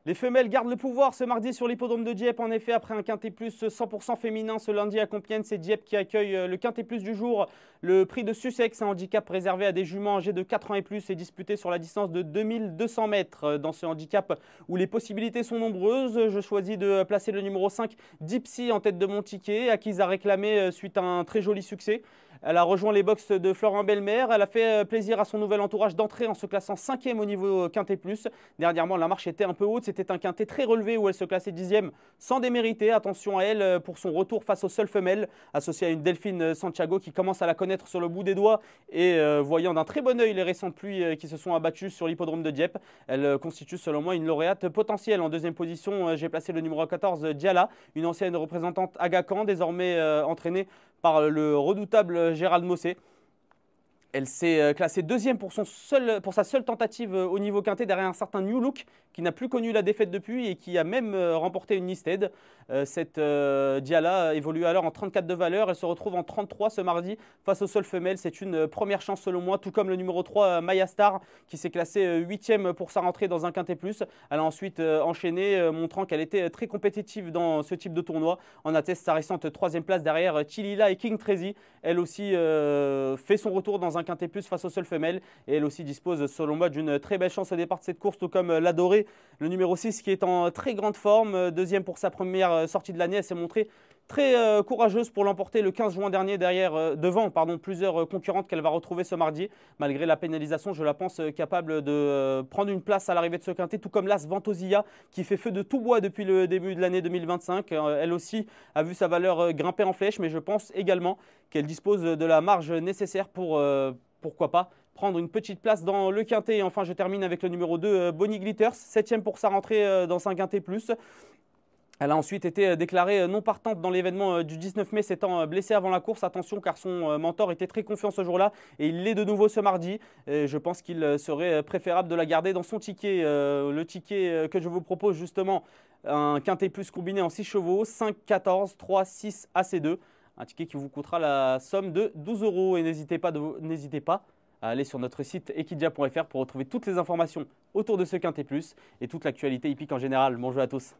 Les femelles gardent le pouvoir ce mardi sur l'hippodrome de Dieppe. En effet, après un quintet plus 100% féminin ce lundi à Compiègne, c'est Dieppe qui accueille le quintet plus du jour. Le prix de Sussex, un handicap réservé à des juments âgés de 4 ans et plus, est disputé sur la distance de 2200 mètres. Dans ce handicap où les possibilités sont nombreuses, je choisis de placer le numéro 5, Dipsy, en tête de mon ticket, acquise à réclamer suite à un très joli succès. Elle a rejoint les box de Florent Belmer. Elle a fait plaisir à son nouvel entourage d'entrée en se classant 5e au niveau quintet plus. Dernièrement, la marche était un peu haute. C'était un quintet très relevé où elle se classait 10e sans démériter. Attention à elle pour son retour face aux seules femelles, associée à une Delphine Santiago qui commence à la connaître sur le bout des doigts et voyant d'un très bon œil les récentes pluies qui se sont abattues sur l'hippodrome de Dieppe. Elle constitue selon moi une lauréate potentielle. En deuxième position, j'ai placé le numéro 14, Diala, une ancienne représentante Aga Khan, désormais entraînée par le redoutable Gérald Mossé. Elle s'est classée deuxième pour sa seule tentative au niveau quintet derrière un certain New Look qui n'a plus connu la défaite depuis et qui a même remporté une Nisted. Cette Diala évolue alors en 34 de valeur. Elle se retrouve en 33 ce mardi face aux seules femelles. C'est une première chance selon moi, tout comme le numéro 3 Maya Star qui s'est classée 8e pour sa rentrée dans un quintet plus. Elle a ensuite enchaîné montrant qu'elle était très compétitive dans ce type de tournoi. En atteste sa récente 3e place derrière Chilila et King Trazy. Elle aussi fait son retour dans un quintet plus face aux seules femelles et elle aussi dispose selon moi d'une très belle chance au départ de cette course, tout comme l'adoré le numéro 6 qui est en très grande forme, deuxième pour sa première sortie de l'année. Elle s'est montrée très courageuse pour l'emporter le 15 juin dernier devant plusieurs concurrentes qu'elle va retrouver ce mardi. Malgré la pénalisation, je la pense capable de prendre une place à l'arrivée de ce quintet, tout comme l'As Ventosia qui fait feu de tout bois depuis le début de l'année 2025. Elle aussi a vu sa valeur grimper en flèche, mais je pense également qu'elle dispose de la marge nécessaire pour, pourquoi pas, prendre une petite place dans le quintet. Et enfin, je termine avec le numéro 2, Bonnie Glitters, 7e pour sa rentrée dans un quintet plus. Elle a ensuite été déclarée non partante dans l'événement du 19 mai, s'étant blessée avant la course. Attention car son mentor était très confiant ce jour-là et il l'est de nouveau ce mardi. Et je pense qu'il serait préférable de la garder dans son ticket. Le ticket que je vous propose justement, un quintet plus combiné en 6 chevaux, 5, 14, 3, 6, AC2. Un ticket qui vous coûtera la somme de 12 €. Et n'hésitez pas à aller sur notre site equidia.fr pour retrouver toutes les informations autour de ce quintet plus et toute l'actualité hippique en général. Bonjour à tous.